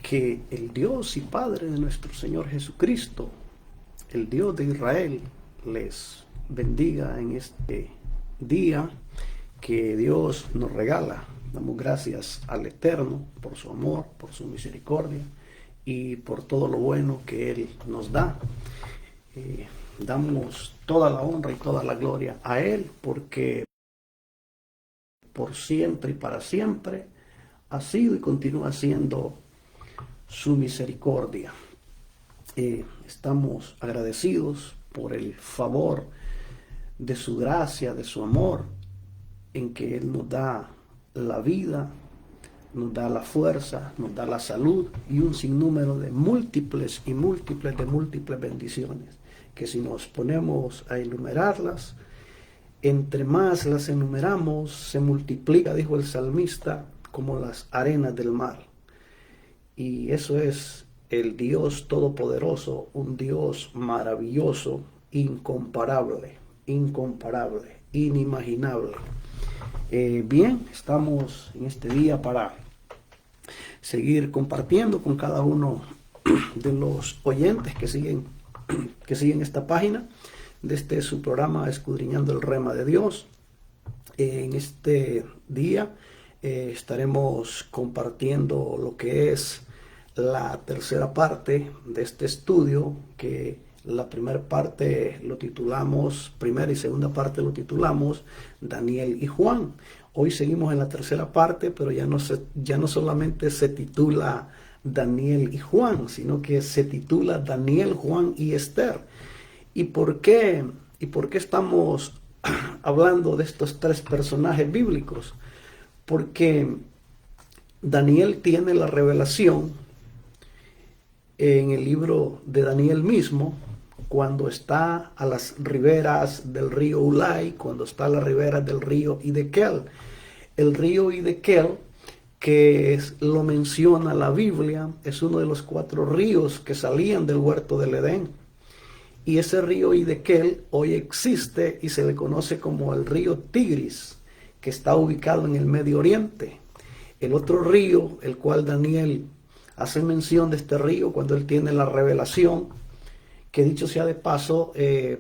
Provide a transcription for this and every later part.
Que el Dios y Padre de nuestro Señor Jesucristo, el Dios de Israel, les bendiga en este día que Dios nos regala. Damos gracias al Eterno por su amor, por su misericordia y por todo lo bueno que Él nos da. Damos toda la honra y toda la gloria a Él, porque por siempre y para siempre ha sido y continúa siendo su misericordia. Estamos agradecidos por el favor de su gracia, de su amor, en que Él nos da la vida, nos da la fuerza, nos da la salud y un sinnúmero de múltiples bendiciones, que si nos ponemos a enumerarlas, entre más las enumeramos, se multiplica, dijo el salmista, como las arenas del mar. Y eso es el Dios todopoderoso, un Dios maravilloso, incomparable, inimaginable. Bien, estamos en este día para seguir compartiendo con cada uno de los oyentes que siguen esta página de este su programa Escudriñando el Rema de Dios. En este día estaremos compartiendo lo que es la tercera parte de este estudio, que la primera parte lo titulamos, primera y segunda parte lo titulamos Daniel y Juan. Hoy seguimos en la tercera parte, pero ya no solamente se titula Daniel y Juan, sino que se titula Daniel, Juan y Esther. ¿Y por qué estamos hablando de estos tres personajes bíblicos? Porque Daniel tiene la revelación en el libro de Daniel mismo, cuando está a las riberas del río Ulai, cuando está a las riberas del río Hiddekel. El río Hiddekel, que lo menciona la Biblia, es uno de los 4 ríos que salían del huerto del Edén. Y ese río Hiddekel hoy existe y se le conoce como el río Tigris, que está ubicado en el Medio Oriente. El otro río, el cual Daniel hace mención de este río cuando él tiene la revelación, que dicho sea de paso,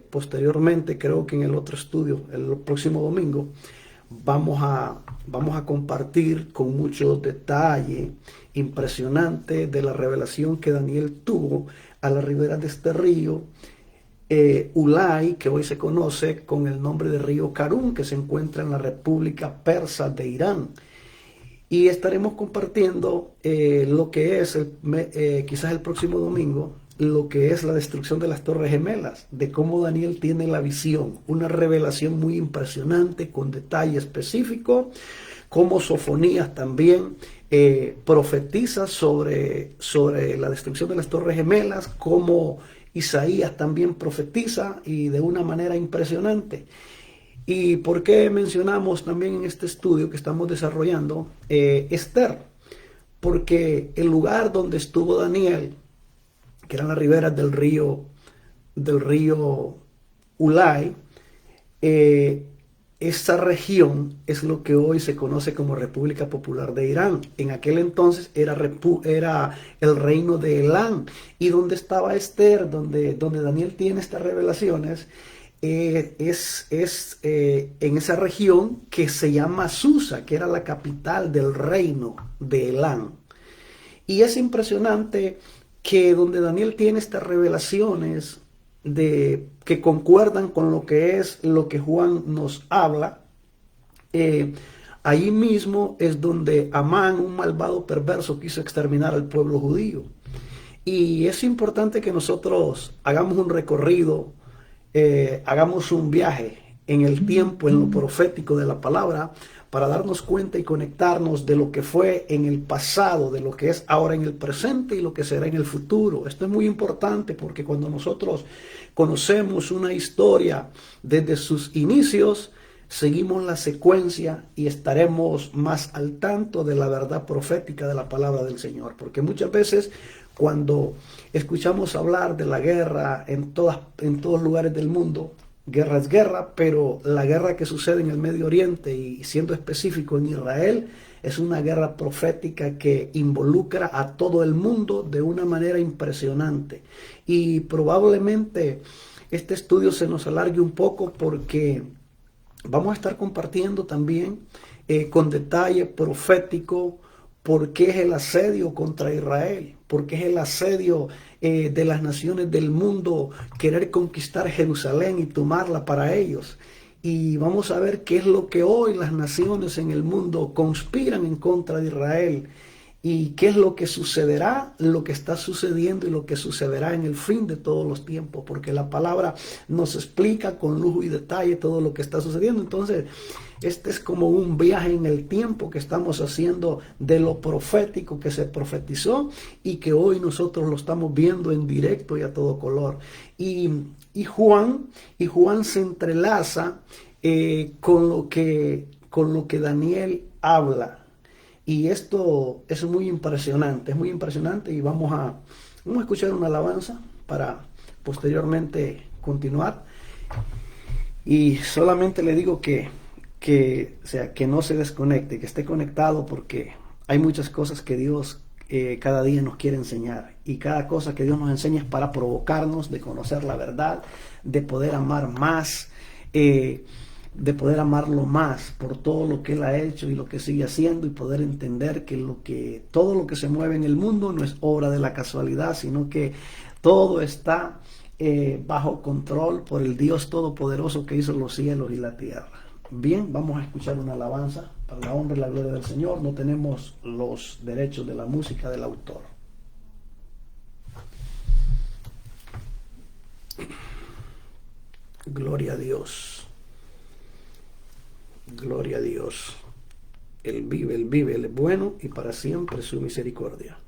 posteriormente, creo que en el otro estudio, el próximo domingo, vamos a compartir con mucho detalle impresionante de la revelación que Daniel tuvo a la ribera de este río Ulai, que hoy se conoce con el nombre de río Karun, que se encuentra en la República Persa de Irán. Y estaremos compartiendo lo que es, quizás el próximo domingo, lo que es la destrucción de las Torres Gemelas, de cómo Daniel tiene la visión, una revelación muy impresionante, con detalle específico, cómo Sofonías también profetiza sobre la destrucción de las Torres Gemelas, cómo Isaías también profetiza, y de una manera impresionante. ¿Y por qué mencionamos también en este estudio que estamos desarrollando Esther? Porque el lugar donde estuvo Daniel, que eran las riberas del río Ulai, esa región es lo que hoy se conoce como República Popular de Irán. En aquel entonces era el reino de Elán. Y donde estaba Esther, donde Daniel tiene estas revelaciones, es en esa región que se llama Susa, que era la capital del reino de Elán. Y es impresionante que donde Daniel tiene estas revelaciones que concuerdan con lo que Juan nos habla, allí mismo es donde Amán, un malvado perverso, quiso exterminar al pueblo judío. Y es importante que nosotros hagamos un recorrido, hagamos un viaje en el tiempo, en lo profético de la palabra, para darnos cuenta y conectarnos de lo que fue en el pasado, de lo que es ahora en el presente y lo que será en el futuro. Esto es muy importante, porque cuando nosotros conocemos una historia desde sus inicios, seguimos la secuencia y estaremos más al tanto de la verdad profética de la palabra del Señor. Porque muchas veces cuando escuchamos hablar de la guerra en todos lugares del mundo, guerra es guerra, pero la guerra que sucede en el Medio Oriente y siendo específico en Israel es una guerra profética que involucra a todo el mundo de una manera impresionante. Y probablemente este estudio se nos alargue un poco porque vamos a estar compartiendo también con detalle profético por qué es el asedio contra Israel, por qué es el asedio de las naciones del mundo querer conquistar Jerusalén y tomarla para ellos. Y vamos a ver qué es lo que hoy las naciones en el mundo conspiran en contra de Israel y qué es lo que sucederá, lo que está sucediendo y lo que sucederá en el fin de todos los tiempos, porque la palabra nos explica con lujo y detalle todo lo que está sucediendo. Entonces, este es como un viaje en el tiempo que estamos haciendo de lo profético que se profetizó y que hoy nosotros lo estamos viendo en directo y a todo color. Y Juan se entrelaza con lo que Daniel habla. Y esto es muy impresionante y vamos a escuchar una alabanza para posteriormente continuar. Y solamente le digo que no se desconecte, que esté conectado, porque hay muchas cosas que Dios cada día nos quiere enseñar, y cada cosa que Dios nos enseña es para provocarnos de conocer la verdad, de poder amar más, de poder amarlo más por todo lo que Él ha hecho y lo que sigue haciendo, y poder entender que todo lo que se mueve en el mundo no es obra de la casualidad, sino que todo está bajo control por el Dios Todopoderoso que hizo los cielos y la tierra. Bien, vamos a escuchar una alabanza para la honra y la gloria del Señor. No tenemos los derechos de la música del autor. Gloria a Dios. Gloria a Dios. Él vive, Él es bueno y para siempre su misericordia.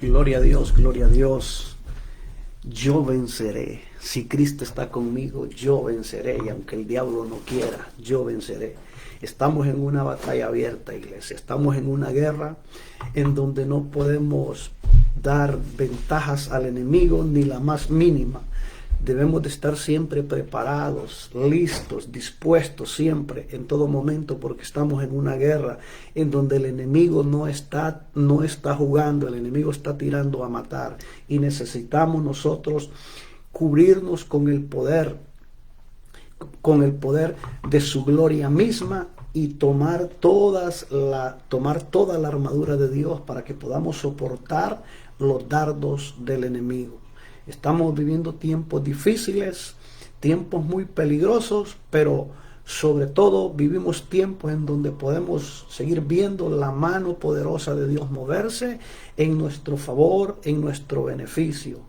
Gloria a Dios, gloria a Dios. Yo venceré. Si Cristo está conmigo, yo venceré. Y aunque el diablo no quiera, yo venceré. Estamos en una batalla abierta, iglesia. Estamos en una guerra en donde no podemos dar ventajas al enemigo ni la más mínima. Debemos de estar siempre preparados, listos, dispuestos siempre, en todo momento, porque estamos en una guerra en donde el enemigo no está jugando, el enemigo está tirando a matar, y necesitamos nosotros cubrirnos con el poder de su gloria misma, y tomar toda la armadura de Dios para que podamos soportar los dardos del enemigo. Estamos viviendo tiempos difíciles, tiempos muy peligrosos, pero sobre todo vivimos tiempos en donde podemos seguir viendo la mano poderosa de Dios moverse en nuestro favor, en nuestro beneficio.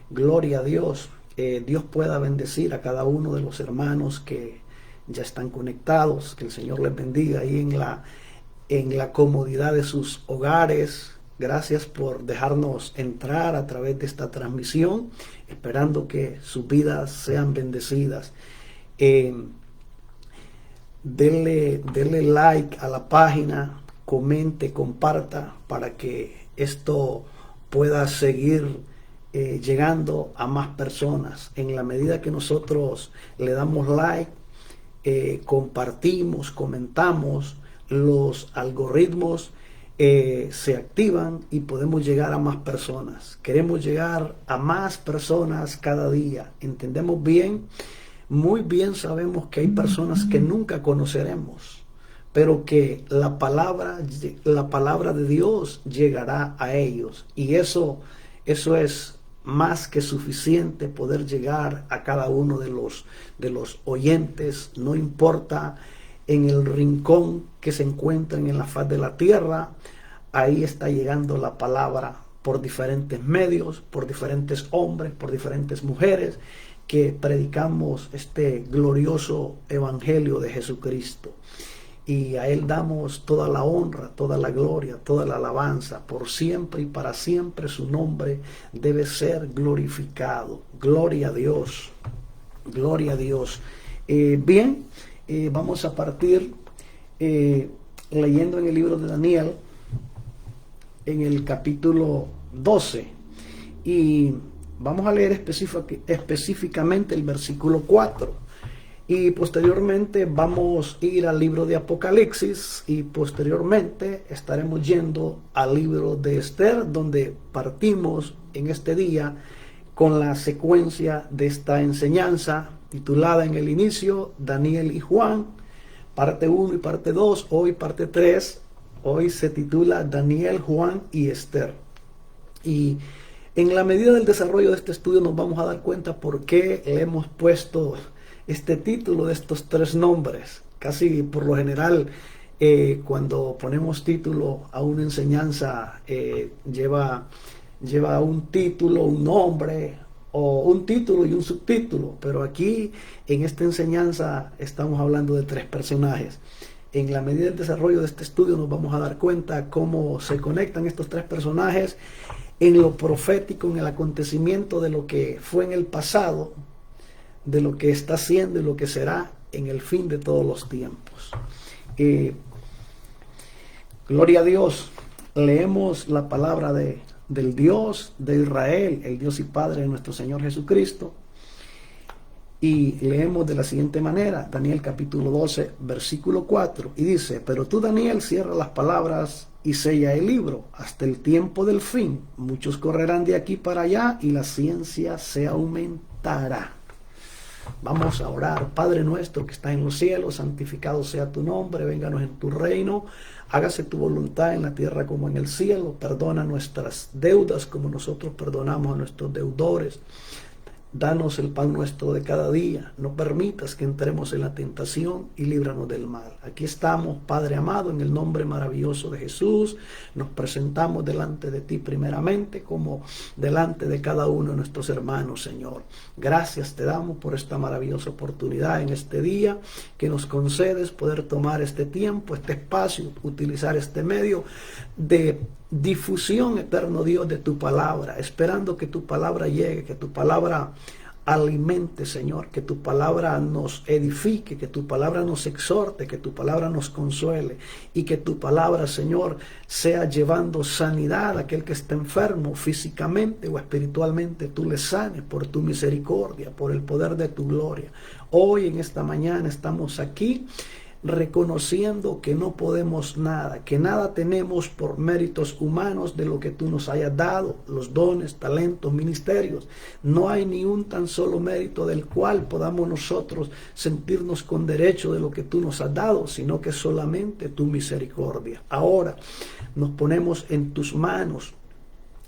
Gloria a Dios. Dios pueda bendecir a cada uno de los hermanos que ya están conectados. Que el Señor les bendiga ahí en la comodidad de sus hogares. Gracias por dejarnos entrar a través de esta transmisión, esperando que sus vidas sean bendecidas. Denle like a la página, comente, comparta, para que esto pueda seguir llegando a más personas. En la medida que nosotros le damos like, compartimos, comentamos, los algoritmos se activan y podemos llegar a más personas. Queremos llegar a más personas cada día. Entendemos bien, muy bien sabemos que hay personas que nunca conoceremos, pero que la palabra de Dios llegará a ellos, y eso es más que suficiente, poder llegar a cada uno de los oyentes, no importa en el rincón que se encuentren en la faz de la tierra. Ahí está llegando la palabra por diferentes medios, por diferentes hombres, por diferentes mujeres, que predicamos este glorioso evangelio de Jesucristo. Y a Él damos toda la honra, toda la gloria, toda la alabanza. Por siempre y para siempre su nombre debe ser glorificado. Gloria a Dios. Gloria a Dios. Bien. Vamos a partir leyendo en el libro de Daniel, en el capítulo 12, y vamos a leer específicamente el versículo 4, y posteriormente vamos a ir al libro de Apocalipsis, y posteriormente estaremos yendo al libro de Esther, donde partimos en este día con la secuencia de esta enseñanza titulada en el inicio Daniel y Juan, parte 1 y parte 2, hoy parte 3. Hoy se titula Daniel, Juan y Esther. Y en la medida del desarrollo de este estudio nos vamos a dar cuenta por qué le hemos puesto este título de estos tres nombres. Casi por lo general, cuando ponemos título a una enseñanza, lleva un título, un nombre, o un título y un subtítulo, pero aquí en esta enseñanza estamos hablando de tres personajes. En la medida del desarrollo de este estudio nos vamos a dar cuenta cómo se conectan estos tres personajes en lo profético, en el acontecimiento de lo que fue en el pasado, de lo que está siendo y lo que será en el fin de todos los tiempos. Gloria a Dios. Leemos la palabra del Dios de Israel, el Dios y Padre de nuestro Señor Jesucristo, y leemos de la siguiente manera, Daniel capítulo 12, versículo 4, y dice: pero tú, Daniel, cierra las palabras y sella el libro hasta el tiempo del fin. Muchos correrán de aquí para allá y la ciencia se aumentará. Vamos a orar. Padre nuestro que estás en los cielos, santificado sea tu nombre, vénganos en tu reino, hágase tu voluntad en la tierra como en el cielo. Perdona nuestras deudas como nosotros perdonamos a nuestros deudores. Danos el pan nuestro de cada día. No permitas que entremos en la tentación y líbranos del mal. Aquí estamos, Padre amado, en el nombre maravilloso de Jesús. Nos presentamos delante de ti primeramente, como delante de cada uno de nuestros hermanos, Señor. Gracias te damos por esta maravillosa oportunidad en este día que nos concedes poder tomar este tiempo, este espacio, utilizar este medio de difusión, eterno Dios, de tu palabra, esperando que tu palabra llegue, que tu palabra alimente, Señor, que tu palabra nos edifique, que tu palabra nos exhorte, que tu palabra nos consuele y que tu palabra, Señor, sea llevando sanidad a aquel que está enfermo físicamente o espiritualmente. Tú le sanes por tu misericordia, por el poder de tu gloria. Hoy en esta mañana estamos aquí reconociendo que no podemos nada, que nada tenemos por méritos humanos de lo que tú nos hayas dado, los dones, talentos, ministerios. No hay ni un tan solo mérito del cual podamos nosotros sentirnos con derecho de lo que tú nos has dado, sino que solamente tu misericordia. Ahora nos ponemos en tus manos,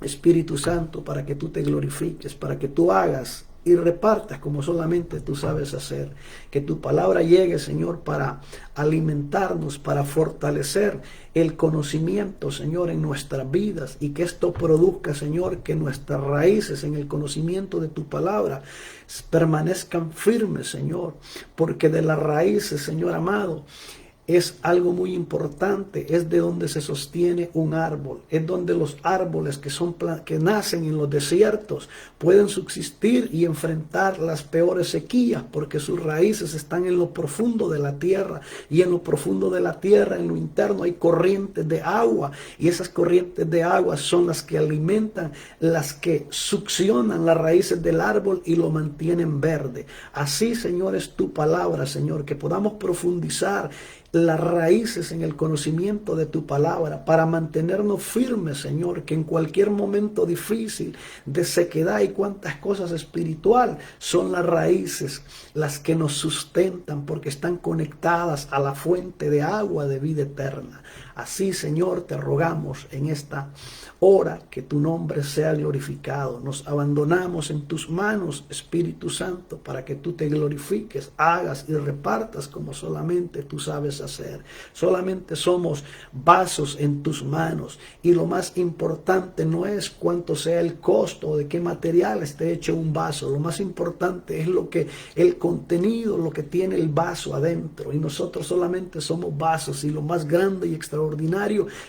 Espíritu Santo, para que tú te glorifiques, para que tú hagas y repartas como solamente tú sabes hacer. Que tu palabra llegue, Señor, para alimentarnos, para fortalecer el conocimiento, Señor, en nuestras vidas, y que esto produzca, Señor, que nuestras raíces en el conocimiento de tu palabra permanezcan firmes, Señor, porque de las raíces, Señor amado, es algo muy importante, es de donde se sostiene un árbol, es donde los árboles que nacen en los desiertos pueden subsistir y enfrentar las peores sequías, porque sus raíces están en lo profundo de la tierra, y en lo profundo de la tierra, en lo interno, hay corrientes de agua, y esas corrientes de agua son las que alimentan, las que succionan las raíces del árbol y lo mantienen verde. Así, Señor, es tu palabra, Señor, que podamos profundizar las raíces en el conocimiento de tu palabra para mantenernos firmes, Señor, que en cualquier momento difícil de sequedad y cuantas cosas espiritual, son las raíces las que nos sustentan, porque están conectadas a la fuente de agua de vida eterna. Así, Señor, te rogamos en esta hora que tu nombre sea glorificado. Nos abandonamos en tus manos, Espíritu Santo, para que tú te glorifiques, hagas y repartas como solamente tú sabes hacer. Solamente somos vasos en tus manos, y lo más importante no es cuánto sea el costo o de qué material esté hecho un vaso. Lo más importante es el contenido, lo que tiene el vaso adentro, y nosotros solamente somos vasos, y lo más grande y extraordinario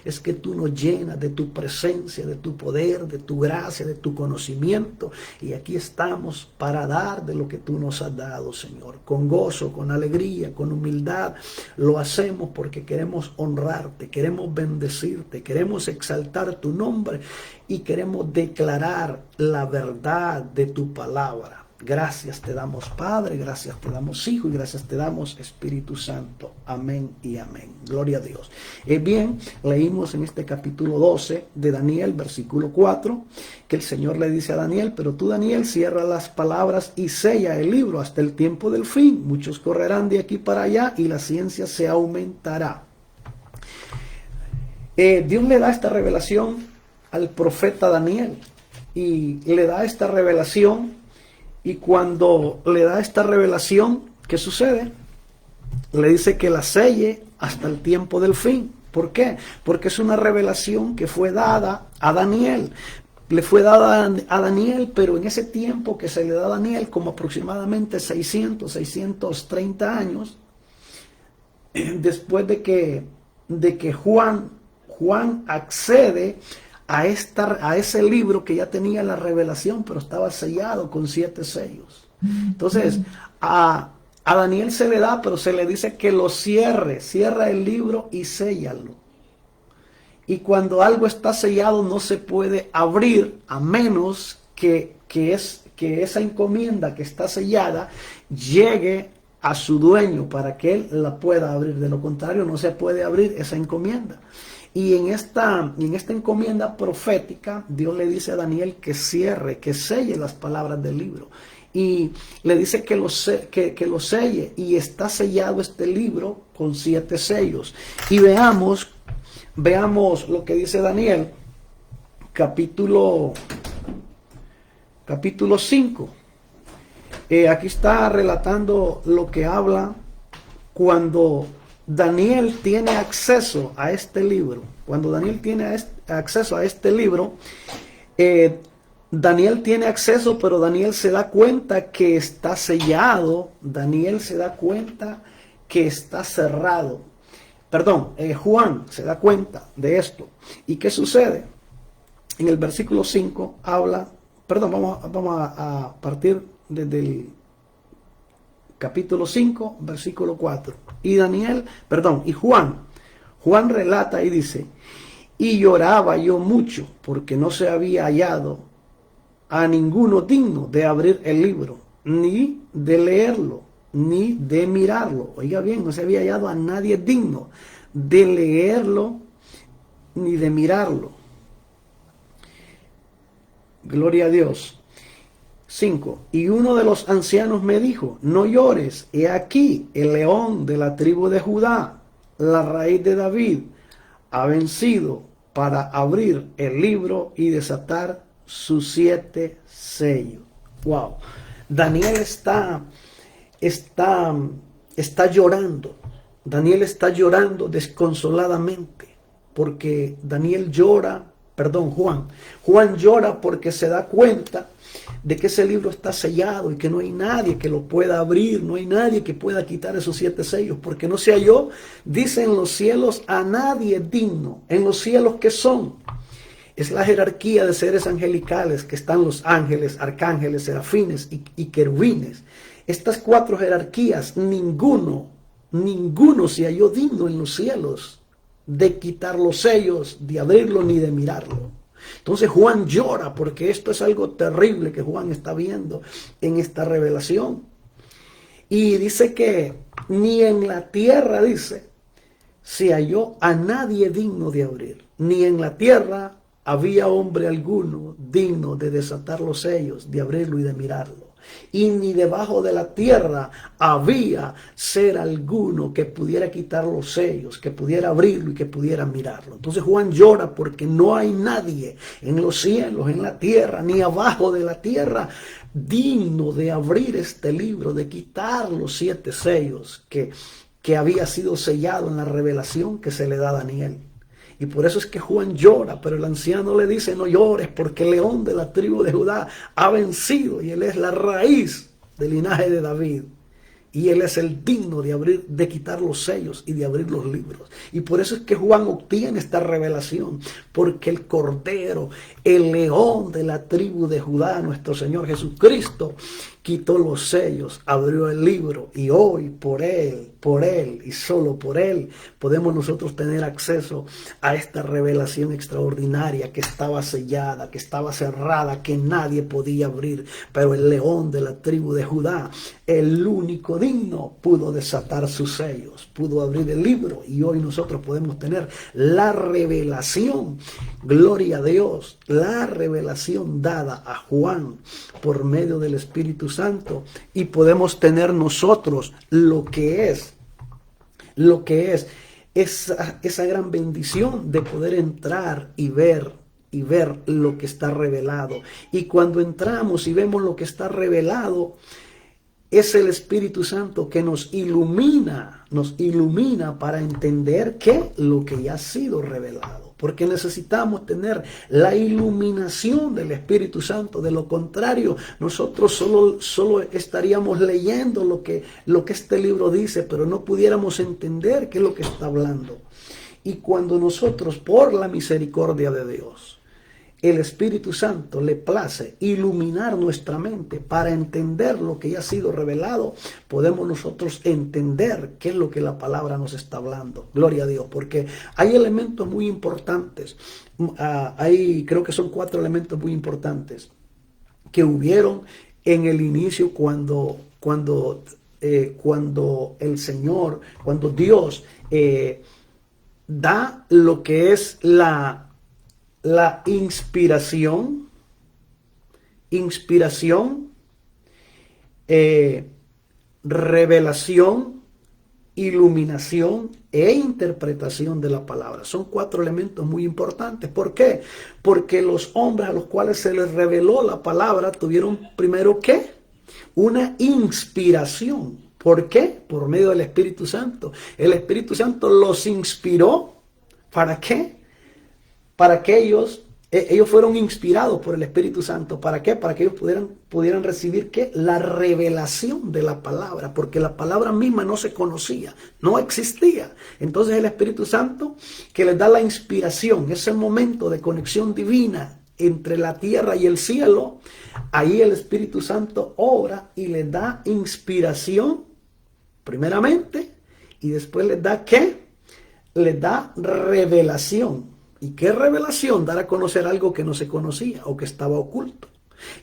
es que tú nos llenas de tu presencia, de tu poder, de tu gracia, de tu conocimiento, y aquí estamos para dar de lo que tú nos has dado, Señor, con gozo, con alegría, con humildad. Lo hacemos porque queremos honrarte, queremos bendecirte, queremos exaltar tu nombre y queremos declarar la verdad de tu palabra. Gracias te damos, Padre, gracias te damos, Hijo, y gracias te damos, Espíritu Santo. Amén y amén. Gloria a Dios. Bien, leímos en este capítulo 12 de Daniel, versículo 4, que el Señor le dice a Daniel: pero tú, Daniel, cierra las palabras y sella el libro hasta el tiempo del fin. Muchos correrán de aquí para allá y la ciencia se aumentará. Dios le da esta revelación al profeta Daniel, y le da esta revelación. Y cuando le da esta revelación, ¿qué sucede? Le dice que la selle hasta el tiempo del fin. ¿Por qué? Porque es una revelación que fue dada a Daniel. Le fue dada a Daniel, pero en ese tiempo que se le da a Daniel, como aproximadamente 630 años, después de que Juan accede a ese libro que ya tenía la revelación, pero estaba sellado con 7 sellos. Entonces, a Daniel se le da, pero se le dice que lo cierra el libro y séllalo. Y cuando algo está sellado no se puede abrir, a menos que esa encomienda que está sellada llegue a su dueño para que él la pueda abrir. De lo contrario, no se puede abrir esa encomienda. Y en esta encomienda profética, Dios le dice a Daniel que cierre, que selle las palabras del libro. Y le dice que lo selle, y está sellado este libro con 7 sellos. Y veamos lo que dice Daniel, capítulo 5. Aquí está relatando lo que habla cuando Daniel tiene acceso a este libro. Cuando Daniel tiene acceso a este libro, Daniel tiene acceso, pero Daniel se da cuenta que está sellado. Daniel se da cuenta que está cerrado. Juan se da cuenta de esto. ¿Y qué sucede? En el versículo 5 habla, vamos a partir desde el capítulo 5, versículo 4. Y Juan relata y dice, y lloraba yo mucho porque no se había hallado a ninguno digno de abrir el libro, ni de leerlo, ni de mirarlo. Oiga bien, no se había hallado a nadie digno de leerlo, ni de mirarlo. Gloria a Dios. 5. Y uno de los ancianos me dijo, no llores, he aquí el león de la tribu de Judá, la raíz de David, ha vencido para abrir el libro y desatar sus 7 sellos. Wow. Daniel está llorando. Daniel está llorando desconsoladamente porque Juan llora porque se da cuenta de que ese libro está sellado y que no hay nadie que lo pueda abrir, no hay nadie que pueda quitar esos 7 sellos, porque no se halló, dice en los cielos, a nadie digno. En los cielos, ¿qué son? Es la jerarquía de seres angelicales, que están los ángeles, arcángeles, serafines y querubines. Estas 4 jerarquías, ninguno se halló digno en los cielos de quitar los sellos, de abrirlo ni de mirarlo. Entonces Juan llora porque esto es algo terrible que Juan está viendo en esta revelación. Y dice que ni en la tierra, dice, se halló a nadie digno de abrir. Ni en la tierra había hombre alguno digno de desatar los sellos, de abrirlo y de mirarlo. Y ni debajo de la tierra había ser alguno que pudiera quitar los sellos, que pudiera abrirlo y que pudiera mirarlo. Entonces Juan llora porque no hay nadie en los cielos, en la tierra, ni abajo de la tierra digno de abrir este libro, de quitar los 7 sellos que había sido sellado en la revelación que se le da a Daniel. Y por eso es que Juan llora, pero el anciano le dice, no llores, porque el león de la tribu de Judá ha vencido y él es la raíz del linaje de David. Y él es el digno de abrir, de quitar los sellos y de abrir los libros. Y por eso es que Juan obtiene esta revelación, porque el Cordero, el león de la tribu de Judá, nuestro Señor Jesucristo, quitó los sellos, abrió el libro, y hoy por él y solo por él podemos nosotros tener acceso a esta revelación extraordinaria que estaba sellada, que estaba cerrada, que nadie podía abrir, pero el león de la tribu de Judá, el único digno, pudo desatar sus sellos, pudo abrir el libro, y hoy nosotros podemos tener la revelación, gloria a Dios, la revelación dada a Juan por medio del Espíritu Santo, y podemos tener nosotros lo que es esa gran bendición de poder entrar y ver lo que está revelado. Y cuando entramos y vemos lo que está revelado, es el Espíritu Santo que nos ilumina para entender lo que ya ha sido revelado. Porque necesitamos tener la iluminación del Espíritu Santo. De lo contrario, nosotros solo estaríamos leyendo lo que este libro dice, pero no pudiéramos entender qué es lo que está hablando. Y cuando nosotros, por la misericordia de Dios, el Espíritu Santo le place iluminar nuestra mente para entender lo que ya ha sido revelado, podemos nosotros entender qué es lo que la palabra nos está hablando. Gloria a Dios, porque hay elementos muy importantes. Creo que son 4 elementos muy importantes que hubieron en el inicio cuando el Señor, cuando Dios da lo que es la inspiración, revelación, iluminación e interpretación de la palabra. Son 4 elementos muy importantes. ¿Por qué? Porque los hombres a los cuales se les reveló la palabra tuvieron primero ¿qué? Una inspiración. ¿Por qué? Por medio del Espíritu Santo. El Espíritu Santo los inspiró. ¿Para qué? Para que ellos Ellos fueron inspirados por el Espíritu Santo. ¿Para qué? Para que ellos pudieran recibir ¿qué? La revelación de la palabra, porque la palabra misma no se conocía, no existía. Entonces el Espíritu Santo que les da la inspiración, ese momento de conexión divina entre la tierra y el cielo, ahí el Espíritu Santo obra y les da inspiración, primeramente, y después les da ¿qué? Les da revelación. ¿Y qué revelación? Dar a conocer algo que no se conocía o que estaba oculto.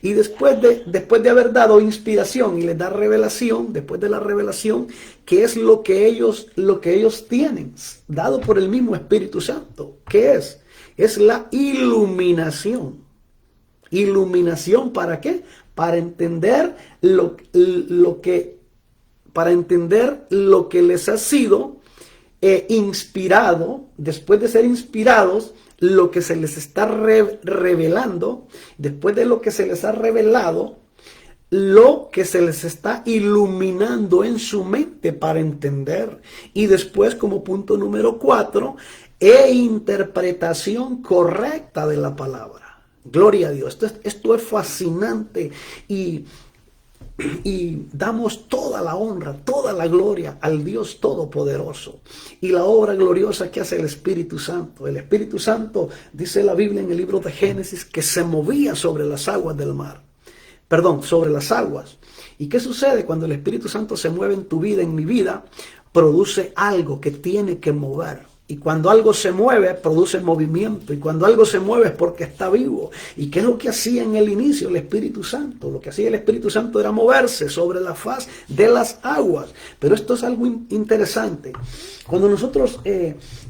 Y después de haber dado inspiración y les da revelación, después de la revelación, ¿qué es lo que ellos tienen? Dado por el mismo Espíritu Santo. ¿Qué es? Es la iluminación. ¿Iluminación para qué? Para entender para entender lo que les ha sido inspirado, después de ser inspirados, lo que se les está revelando, después de lo que se les ha revelado, lo que se les está iluminando en su mente para entender. Y después, como punto número 4, interpretación correcta de la palabra. Gloria a Dios. Esto es fascinante y damos toda la honra, toda la gloria al Dios Todopoderoso y la obra gloriosa que hace el Espíritu Santo. El Espíritu Santo, dice la Biblia en el libro de Génesis, que se movía sobre las aguas del mar. Perdón, sobre las aguas. ¿Y qué sucede cuando el Espíritu Santo se mueve en tu vida, en mi vida? Produce algo que tiene que mover. Y cuando algo se mueve, produce movimiento. Y cuando algo se mueve es porque está vivo. ¿Y qué es lo que hacía en el inicio el Espíritu Santo? Lo que hacía el Espíritu Santo era moverse sobre la faz de las aguas. Pero esto es algo interesante. Cuando nosotros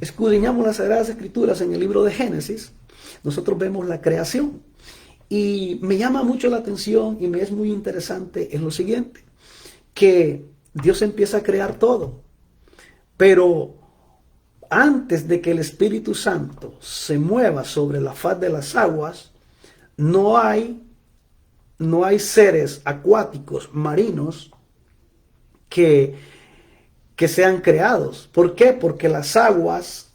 escudriñamos las Sagradas Escrituras en el libro de Génesis, nosotros vemos la creación. Y me llama mucho la atención y me es muy interesante es lo siguiente, que Dios empieza a crear todo. Pero antes de que el Espíritu Santo se mueva sobre la faz de las aguas, no hay seres acuáticos, marinos, que sean creados. ¿Por qué? Porque las aguas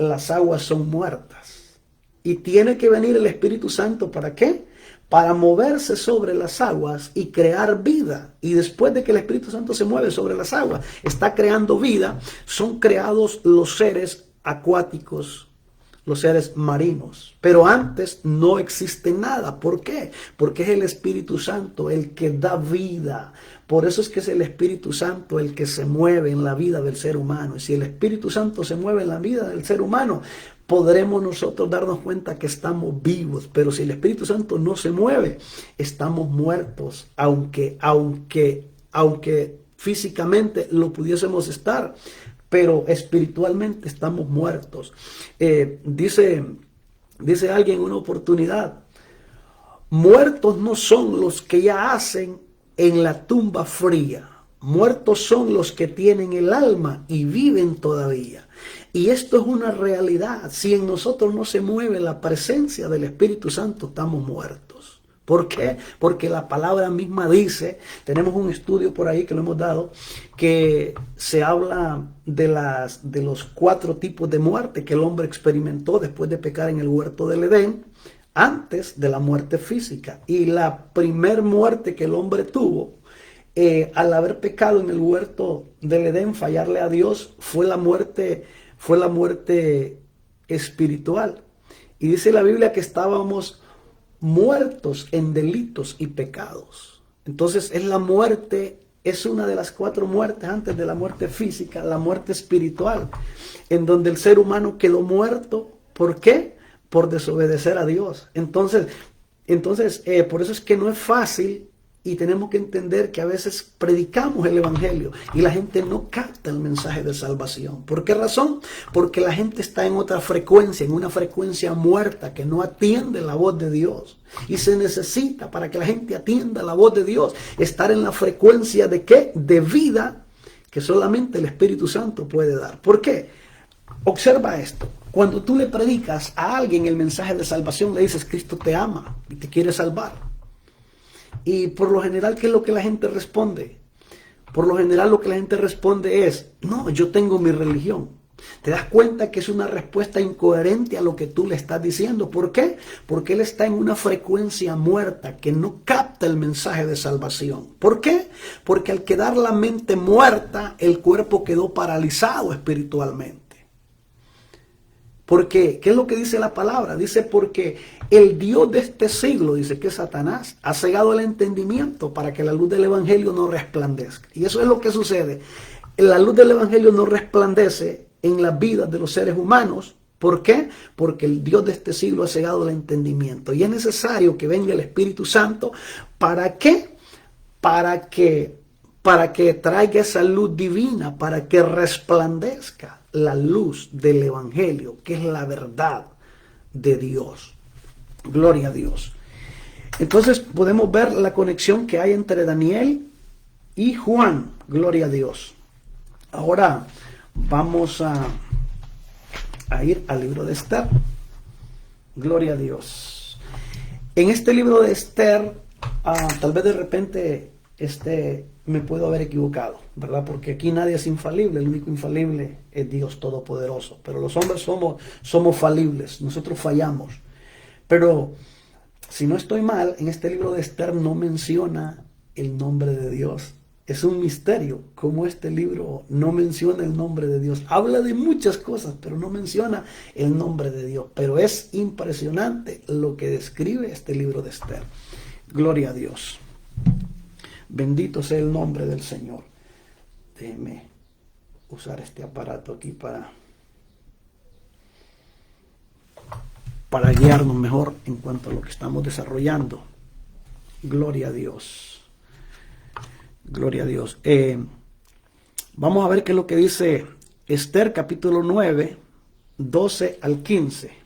son muertas. Y tiene que venir el Espíritu Santo, ¿para qué? Para moverse sobre las aguas y crear vida. Y después de que el Espíritu Santo se mueve sobre las aguas, está creando vida, son creados los seres acuáticos, los seres marinos. Pero antes no existe nada. ¿Por qué? Porque es el Espíritu Santo el que da vida. Por eso es que es el Espíritu Santo el que se mueve en la vida del ser humano. Y si el Espíritu Santo se mueve en la vida del ser humano, podremos nosotros darnos cuenta que estamos vivos. Pero si el Espíritu Santo no se mueve, estamos muertos, aunque físicamente lo pudiésemos estar, pero espiritualmente estamos muertos. Dice alguien en una oportunidad, muertos no son los que yacen en la tumba fría, muertos son los que tienen el alma y viven todavía. Y esto es una realidad. Si en nosotros no se mueve la presencia del Espíritu Santo, estamos muertos. ¿Por qué? Porque la palabra misma dice, tenemos un estudio por ahí que lo hemos dado, que se habla de los 4 tipos de muerte que el hombre experimentó después de pecar en el huerto del Edén, antes de la muerte física. Y la primer muerte que el hombre tuvo, al haber pecado en el huerto del Edén, fallarle a Dios, fue la muerte espiritual. Y dice la Biblia que estábamos muertos en delitos y pecados. Entonces es una de las 4 muertes antes de la muerte física, la muerte espiritual, en donde el ser humano quedó muerto. ¿Por qué? Por desobedecer a Dios. Entonces, por eso es que no es fácil. Y tenemos que entender que a veces predicamos el evangelio y la gente no capta el mensaje de salvación. ¿Por qué razón? Porque la gente está en otra frecuencia, en una frecuencia muerta que no atiende la voz de Dios. Y se necesita, para que la gente atienda la voz de Dios, estar en la frecuencia de ¿qué? De vida que solamente el Espíritu Santo puede dar. ¿Por qué? Observa esto. Cuando tú le predicas a alguien el mensaje de salvación, le dices, Cristo te ama y te quiere salvar. Y por lo general, ¿qué es lo que la gente responde? Por lo general lo que la gente responde es, no, yo tengo mi religión. Te das cuenta que es una respuesta incoherente a lo que tú le estás diciendo. ¿Por qué? Porque él está en una frecuencia muerta que no capta el mensaje de salvación. ¿Por qué? Porque al quedar la mente muerta, el cuerpo quedó paralizado espiritualmente. Porque, ¿qué es lo que dice la palabra? Dice, porque el Dios de este siglo, dice que Satanás, ha cegado el entendimiento para que la luz del evangelio no resplandezca. Y eso es lo que sucede. La luz del evangelio no resplandece en las vidas de los seres humanos. ¿Por qué? Porque el Dios de este siglo ha cegado el entendimiento. Y es necesario que venga el Espíritu Santo. ¿Para qué? Para que traiga esa luz divina, para que resplandezca la luz del evangelio, que es la verdad de Dios. Gloria a Dios. Entonces podemos ver la conexión que hay entre Daniel y Juan. Gloria a Dios. Ahora vamos a ir al libro de Esther. Gloria a Dios. En este libro de Esther, tal vez de repente me puedo haber equivocado, ¿verdad? Porque aquí nadie es infalible, el único infalible es Dios Todopoderoso. Pero los hombres somos falibles, nosotros fallamos. Pero si no estoy mal, en este libro de Esther no menciona el nombre de Dios. Es un misterio cómo este libro no menciona el nombre de Dios. Habla de muchas cosas, pero no menciona el nombre de Dios. Pero es impresionante lo que describe este libro de Esther. Gloria a Dios. Bendito sea el nombre del Señor. Déjeme usar este aparato aquí para guiarnos mejor en cuanto a lo que estamos desarrollando. Gloria a Dios. Gloria a Dios. Vamos a ver qué es lo que dice Esther capítulo 9, 12 al 15.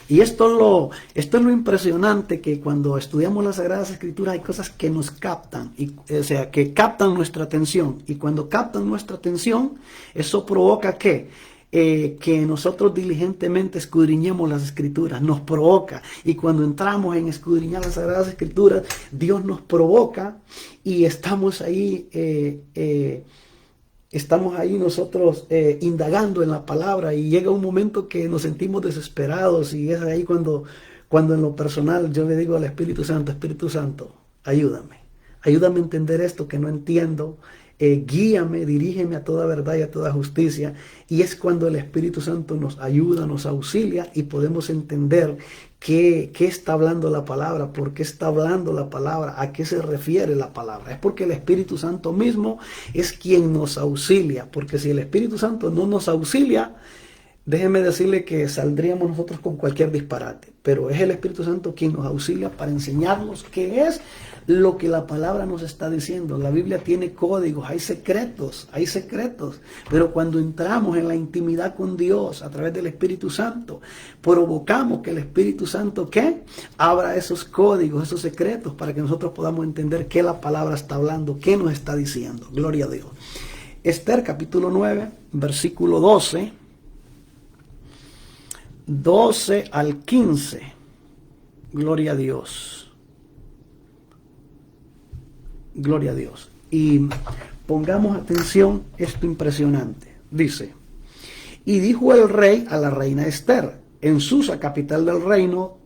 Y esto es lo impresionante, que cuando estudiamos las Sagradas Escrituras hay cosas que nos captan, o sea, que captan nuestra atención. Y cuando captan nuestra atención, eso provoca que nosotros diligentemente escudriñemos las Escrituras, nos provoca. Y cuando entramos en escudriñar las Sagradas Escrituras, Dios nos provoca y estamos ahí nosotros indagando en la palabra, y llega un momento que nos sentimos desesperados, y es ahí cuando en lo personal yo le digo al Espíritu Santo, ayúdame a entender esto que no entiendo, guíame, dirígeme a toda verdad y a toda justicia. Y es cuando el Espíritu Santo nos ayuda, nos auxilia, y podemos entender qué está hablando la palabra, por qué está hablando la palabra, a qué se refiere la palabra. Es porque el Espíritu Santo mismo es quien nos auxilia, porque si el Espíritu Santo no nos auxilia, déjeme decirle que saldríamos nosotros con cualquier disparate. Pero es el Espíritu Santo quien nos auxilia para enseñarnos qué es lo que la palabra nos está diciendo. La Biblia tiene códigos, hay secretos. Pero cuando entramos en la intimidad con Dios a través del Espíritu Santo, provocamos que el Espíritu Santo, ¿qué? Abra esos códigos, esos secretos, para que nosotros podamos entender qué la palabra está hablando, qué nos está diciendo. Gloria a Dios. Esther capítulo 9, versículo 12 al 15. Gloria a Dios. Gloria a Dios. Y pongamos atención, esto impresionante. Dice: y dijo el rey a la reina Esther: en Susa, capital del reino,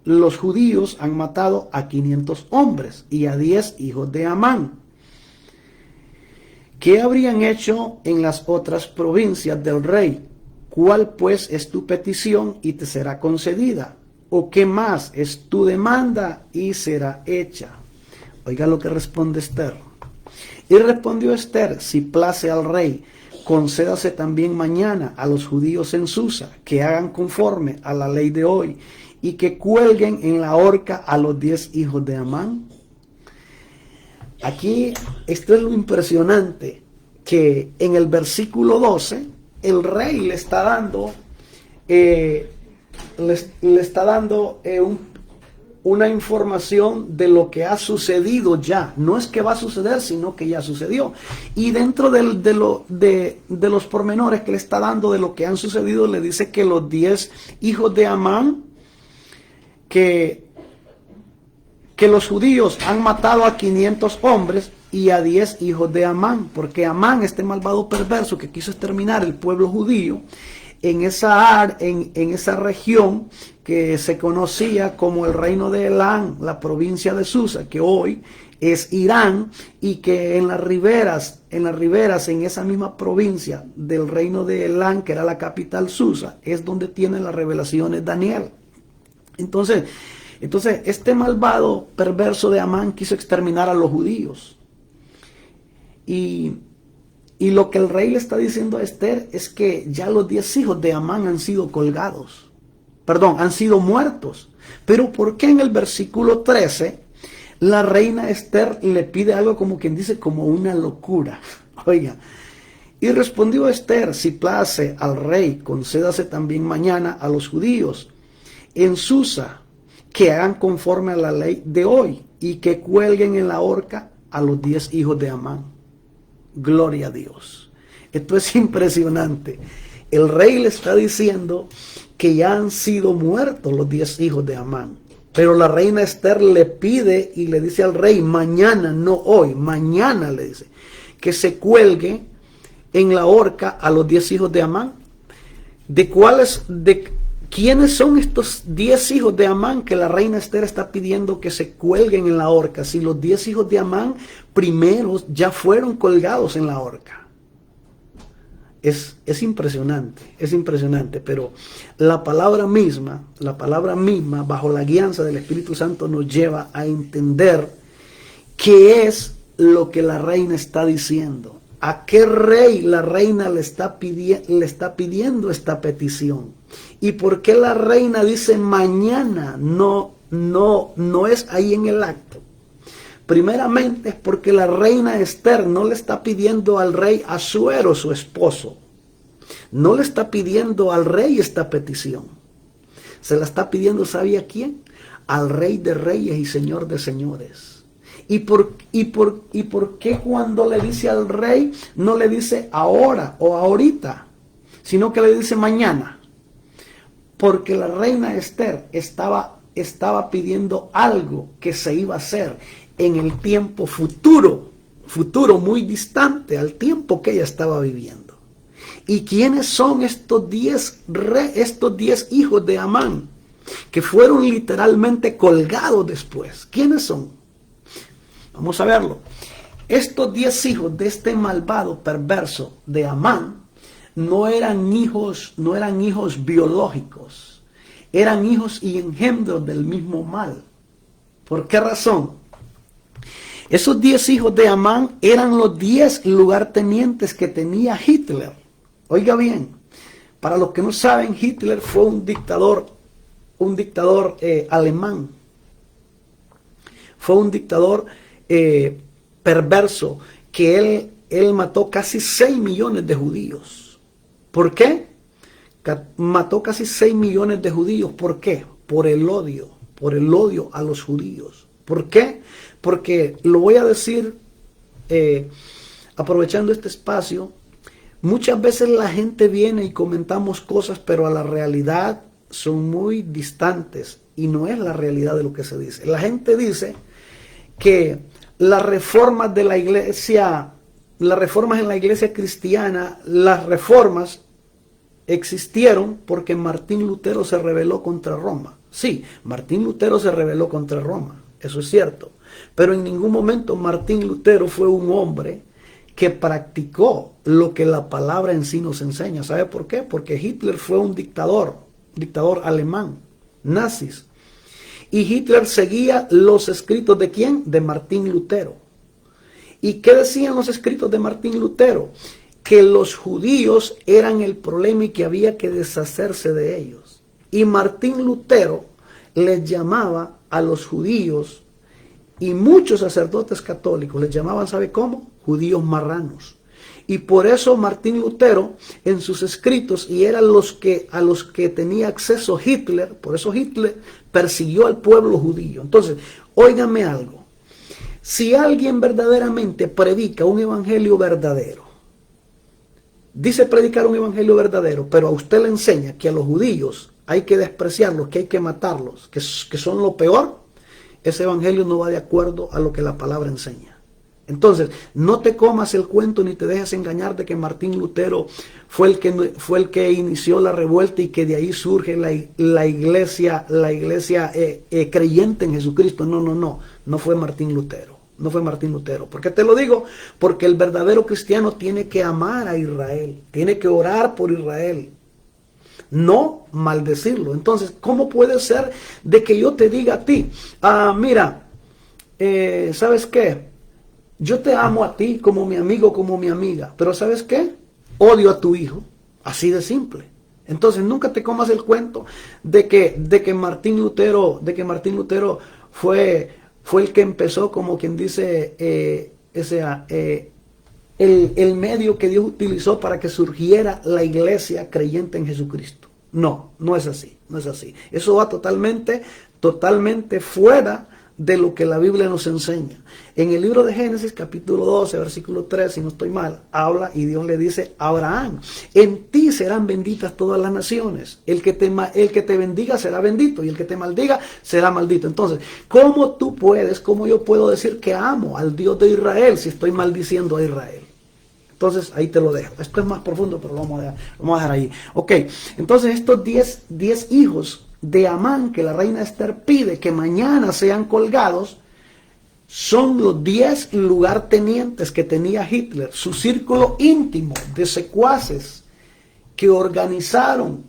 los judíos han matado a 500 hombres y a 10 hijos de Amán. ¿Qué habrían hecho en las otras provincias del rey? ¿Cuál pues es tu petición y te será concedida? ¿O qué más es tu demanda y será hecha? Oiga lo que responde Esther. Y respondió Esther: si place al rey, concédase también mañana a los judíos en Susa que hagan conforme a la ley de hoy y que cuelguen en la horca a los 10 hijos de Amán. Aquí esto es lo impresionante, que en el versículo 12 el rey le está dando una información de lo que ha sucedido ya. No es que va a suceder, sino que ya sucedió. Y dentro de los pormenores que le está dando de lo que han sucedido, le dice que los 10 hijos de Amán, que los judíos han matado a 500 hombres y a 10 hijos de Amán, porque Amán, este malvado perverso que quiso exterminar el pueblo judío en esa región que se conocía como el reino de Elán, la provincia de Susa, que hoy es Irán, y que en las riberas, en esa misma provincia del reino de Elán, que era la capital Susa, es donde tiene las revelaciones Daniel. Entonces, este malvado perverso de Amán quiso exterminar a los judíos. Y lo que el rey le está diciendo a Esther es que ya los 10 hijos de Amán han sido colgados. Perdón, han sido muertos. Pero ¿por qué en el versículo 13 la reina Esther le pide algo como quien dice, como una locura? Oiga, y respondió Esther: si place al rey, concédase también mañana a los judíos en Susa que hagan conforme a la ley de hoy y que cuelguen en la horca a los 10 hijos de Amán. Gloria a Dios. Esto es impresionante. El rey le está diciendo que ya han sido muertos los 10 hijos de Amán. Pero la reina Esther le pide y le dice al rey: mañana, no hoy, mañana, le dice, que se cuelgue en la horca a los 10 hijos de Amán. ¿Quiénes son estos 10 hijos de Amán que la reina Esther está pidiendo que se cuelguen en la horca? Si los 10 hijos de Amán primeros ya fueron colgados en la horca. Es impresionante, pero la palabra misma, bajo la guianza del Espíritu Santo, nos lleva a entender qué es lo que la reina está diciendo. ¿A qué rey la reina le está pidiendo esta petición? ¿Y por qué la reina dice mañana? No es ahí en el acto. Primeramente es porque la reina Esther no le está pidiendo al rey Asuero, su esposo. No le está pidiendo al rey esta petición. Se la está pidiendo, ¿sabe a quién? Al Rey de Reyes y Señor de Señores. ¿Y por qué cuando le dice al rey no le dice ahora o ahorita, sino que le dice mañana? Porque la reina Esther estaba pidiendo algo que se iba a hacer en el tiempo futuro muy distante al tiempo que ella estaba viviendo. ¿Y quiénes son estos 10 hijos de Amán que fueron literalmente colgados después? ¿Quiénes son? Vamos a verlo. Estos 10 hijos de este malvado perverso de Amán no eran hijos biológicos, eran hijos y engendros del mismo mal. ¿Por qué razón? Esos 10 hijos de Amán eran los 10 lugartenientes que tenía Hitler. Oiga bien, para los que no saben, Hitler fue un dictador alemán. Fue un dictador perverso, que él mató casi 6 millones de judíos. ¿Por qué? Mató casi 6 millones de judíos. ¿Por qué? Por el odio a los judíos. ¿Por qué? Porque lo voy a decir aprovechando este espacio. Muchas veces la gente viene y comentamos cosas, pero a la realidad son muy distantes y no es la realidad de lo que se dice. La gente dice que las reformas de la iglesia, las reformas en la iglesia cristiana, las reformas existieron porque Martín Lutero se rebeló contra Roma. Sí, Martín Lutero se rebeló contra Roma, eso es cierto, pero en ningún momento Martín Lutero fue un hombre que practicó lo que la palabra en sí nos enseña. ¿Sabe por qué? Porque Hitler fue un dictador alemán, nazis. Y Hitler seguía los escritos ¿de quién? De Martín Lutero. ¿Y qué decían los escritos de Martín Lutero? Que los judíos eran el problema y que había que deshacerse de ellos. Y Martín Lutero les llamaba a los judíos, y muchos sacerdotes católicos les llamaban, ¿sabe cómo? Judíos marranos. Y por eso Martín Lutero en sus escritos, y eran a los que tenía acceso Hitler, por eso Hitler persiguió al pueblo judío. Entonces, óigame algo. Si alguien verdaderamente predica un evangelio verdadero, dice predicar un evangelio verdadero, pero a usted le enseña que a los judíos hay que despreciarlos, que hay que matarlos, que son lo peor, ese evangelio no va de acuerdo a lo que la palabra enseña. Entonces, no te comas el cuento ni te dejes engañar de que Martín Lutero fue el que inició la revuelta y que de ahí surge la iglesia creyente en Jesucristo. No fue Martín Lutero. No fue Martín Lutero. ¿Por qué te lo digo? Porque el verdadero cristiano tiene que amar a Israel, tiene que orar por Israel, no maldecirlo. Entonces, ¿cómo puede ser de que yo te diga a ti, mira, ¿sabes qué? Yo te amo a ti como mi amigo, como mi amiga, pero ¿sabes qué? Odio a tu hijo, así de simple. Entonces, nunca te comas el cuento de que Martín Lutero fue el que empezó, como quien dice, el medio que Dios utilizó para que surgiera la iglesia creyente en Jesucristo. No es así, no es así. Eso va totalmente fuera de lo que la Biblia nos enseña. En el libro de Génesis, capítulo 12, versículo 3, si no estoy mal, habla y Dios le dice a Abraham, en ti serán benditas todas las naciones. El que te bendiga será bendito y el que te maldiga será maldito. Entonces, ¿cómo yo puedo decir que amo al Dios de Israel si estoy maldiciendo a Israel? Entonces, ahí te lo dejo. Esto es más profundo, pero lo vamos a dejar ahí. Ok, entonces estos 10 hijos de Amán que la reina Esther pide que mañana sean colgados, son los 10 lugartenientes que tenía Hitler, su círculo íntimo de secuaces que organizaron,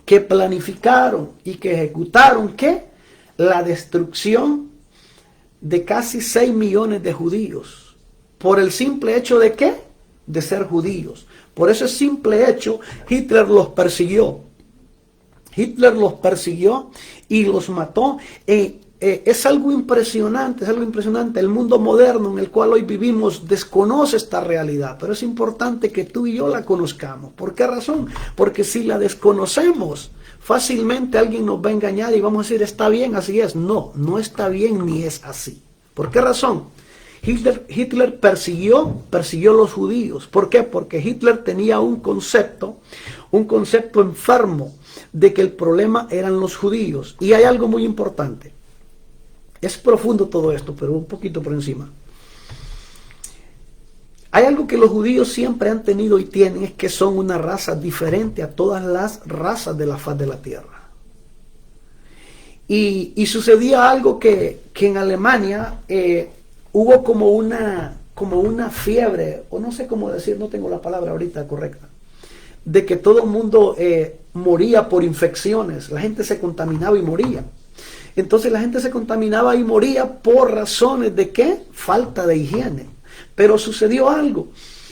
que planificaron y que ejecutaron ¿qué? La destrucción de casi 6 millones de judíos, por el simple hecho de ¿qué? De ser judíos. Por ese simple hecho, Hitler los persiguió. Hitler los persiguió y los mató. Es algo impresionante, El mundo moderno en el cual hoy vivimos desconoce esta realidad, pero es importante que tú y yo la conozcamos. ¿Por qué razón? Porque si la desconocemos, fácilmente alguien nos va a engañar y vamos a decir, está bien, así es. No está bien ni es así. ¿Por qué razón? Hitler persiguió a los judíos. ¿Por qué? Porque Hitler tenía un concepto enfermo de que el problema eran los judíos. Y hay algo muy importante. Es profundo todo esto, pero un poquito por encima. Hay algo que los judíos siempre han tenido y tienen, es que son una raza diferente a todas las razas de la faz de la tierra. Y sucedía algo que en Alemania hubo como una fiebre, o no sé cómo decir, no tengo la palabra ahorita correcta, de que todo el mundo moría por infecciones, la gente se contaminaba y moría. Entonces la gente se contaminaba y moría por razones de ¿qué? Falta de higiene. Pero sucedió algo,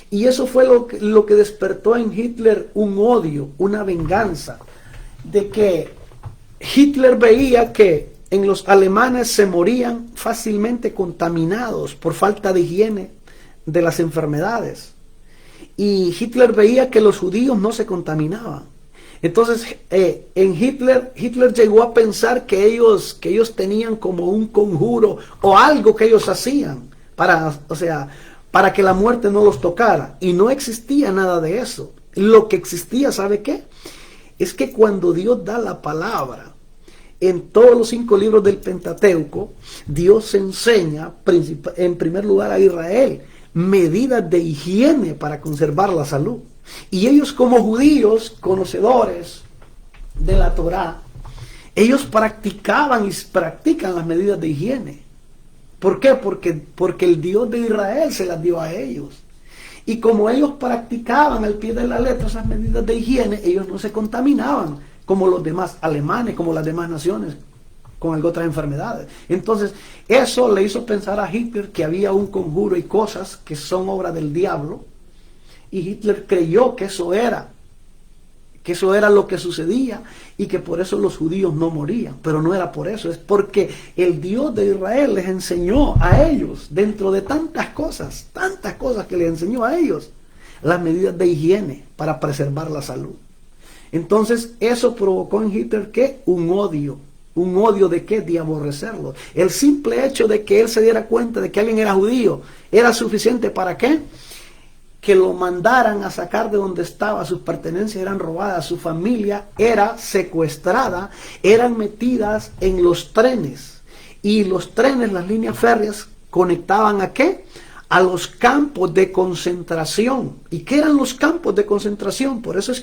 y eso fue lo que despertó en Hitler un odio, una venganza, de que Hitler veía que en los alemanes se morían fácilmente contaminados por falta de higiene de las enfermedades. Y Hitler veía que los judíos no se contaminaban. Entonces, Hitler llegó a pensar que ellos tenían como un conjuro o algo que ellos hacían para que la muerte no los tocara. Y no existía nada de eso. Lo que existía, ¿sabe qué? Es que cuando Dios da la palabra, en todos los 5 libros del Pentateuco, Dios enseña, en primer lugar a Israel, medidas de higiene para conservar la salud. Y ellos como judíos, conocedores de la Torá, ellos practicaban y practican las medidas de higiene. ¿Por qué? Porque el Dios de Israel se las dio a ellos. Y como ellos practicaban al pie de la letra esas medidas de higiene, ellos no se contaminaban como los demás alemanes, como las demás naciones, con otras enfermedades. Entonces, eso le hizo pensar a Hitler que había un conjuro y cosas que son obra del diablo. Y Hitler creyó que eso era lo que sucedía y que por eso los judíos no morían. Pero no era por eso, es porque el Dios de Israel les enseñó a ellos, dentro de tantas cosas que les enseñó a ellos, las medidas de higiene para preservar la salud. Entonces eso provocó en Hitler ¿qué? Un odio de qué, de aborrecerlo. El simple hecho de que él se diera cuenta de que alguien era judío era suficiente para ¿qué? Que lo mandaran a sacar de donde estaba, sus pertenencias eran robadas, su familia era secuestrada, eran metidas en los trenes, y los trenes, las líneas férreas, conectaban ¿a qué? a los campos de concentración. ¿Y qué eran los campos de concentración? Por eso es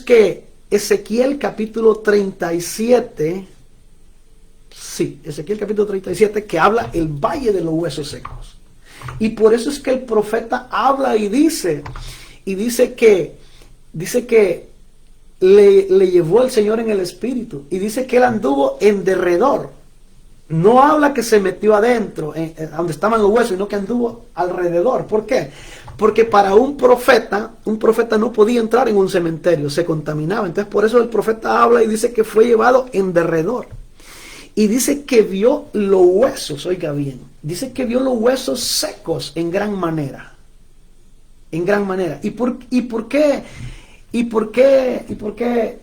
que Ezequiel capítulo 37, sí, Ezequiel capítulo 37, que habla el valle de los huesos secos. Y por eso es que el profeta habla y dice que le llevó el Señor en el espíritu, y dice que él anduvo en derredor. No habla que se metió adentro, donde estaban los huesos, sino que anduvo alrededor. ¿Por qué? Porque para un profeta no podía entrar en un cementerio, se contaminaba. Entonces por eso el profeta habla y dice que fue llevado en derredor. Y dice que vio los huesos, oiga bien, dice que vio los huesos secos en gran manera. En gran manera. ¿Y por qué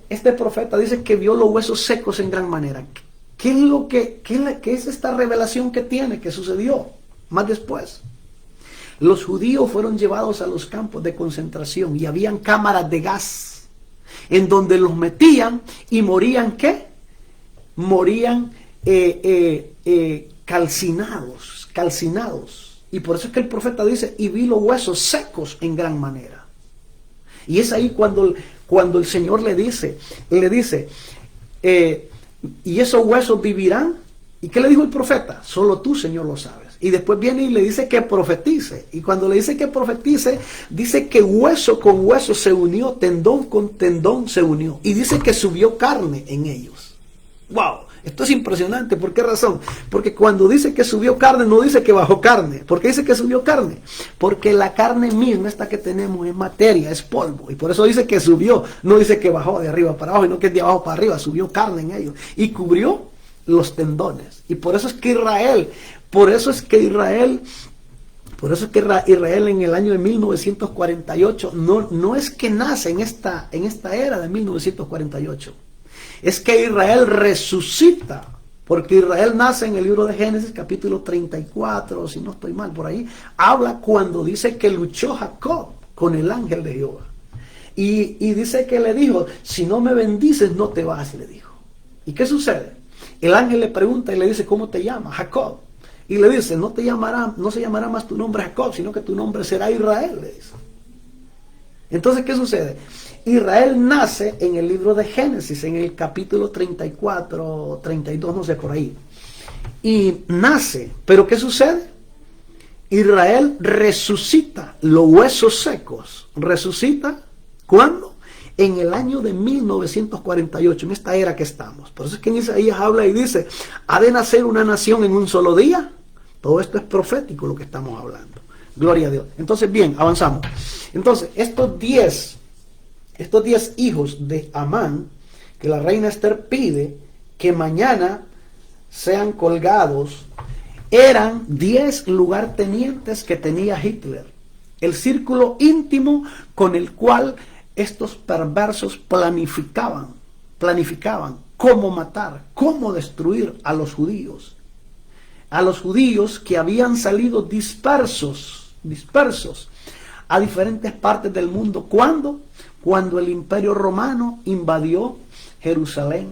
este profeta dice que vio los huesos secos en gran manera? ¿Qué es esta revelación que tiene, que sucedió más después? Los judíos fueron llevados a los campos de concentración y habían cámaras de gas en donde los metían y morían, ¿qué? Morían calcinados. Y por eso es que el profeta dice, y vi los huesos secos en gran manera. Y es ahí cuando el Señor le dice, y esos huesos vivirán. ¿Y qué le dijo el profeta? Solo tú, Señor, lo sabes. Y después viene y le dice que profetice. Y cuando le dice que profetice, dice que hueso con hueso se unió, tendón con tendón se unió. Y dice que subió carne en ellos. ¡Wow! Esto es impresionante. ¿Por qué razón? Porque cuando dice que subió carne, no dice que bajó carne. ¿Por qué dice que subió carne? Porque la carne misma, esta que tenemos, es materia, es polvo. Y por eso dice que subió. No dice que bajó de arriba para abajo, sino que es de abajo para arriba. Subió carne en ellos. Y cubrió los tendones. Y por eso es que Israel en el año de 1948, no es que nace en esta era de 1948. Es que Israel resucita, porque Israel nace en el libro de Génesis capítulo 34, si no estoy mal por ahí, habla cuando dice que luchó Jacob con el ángel de Jehová. Y dice que le dijo, si no me bendices no te vas, le dijo. ¿Y qué sucede? El ángel le pregunta y le dice, ¿cómo te llamas? Jacob. Y le dice, no se llamará más tu nombre Jacob, sino que tu nombre será Israel, le dice. Entonces, ¿qué sucede? Israel nace en el libro de Génesis, en el capítulo 34, 32, no sé, por ahí. Y nace, pero ¿qué sucede? Isaías resucita los huesos secos. ¿Resucita cuándo? En el año de 1948, en esta era que estamos. Por eso es que en Isaías habla y dice, ¿ha de nacer una nación en un solo día? Todo esto es profético lo que estamos hablando. Gloria a Dios. Entonces, bien, avanzamos. Entonces, estos 10 hijos de Amán, que la reina Esther pide que mañana sean colgados, eran 10 lugartenientes que tenía Hitler. El círculo íntimo con el cual estos perversos planificaban cómo matar, cómo destruir a los judíos. A los judíos que habían salido dispersos a diferentes partes del mundo. ¿Cuándo? Cuando el Imperio Romano invadió Jerusalén.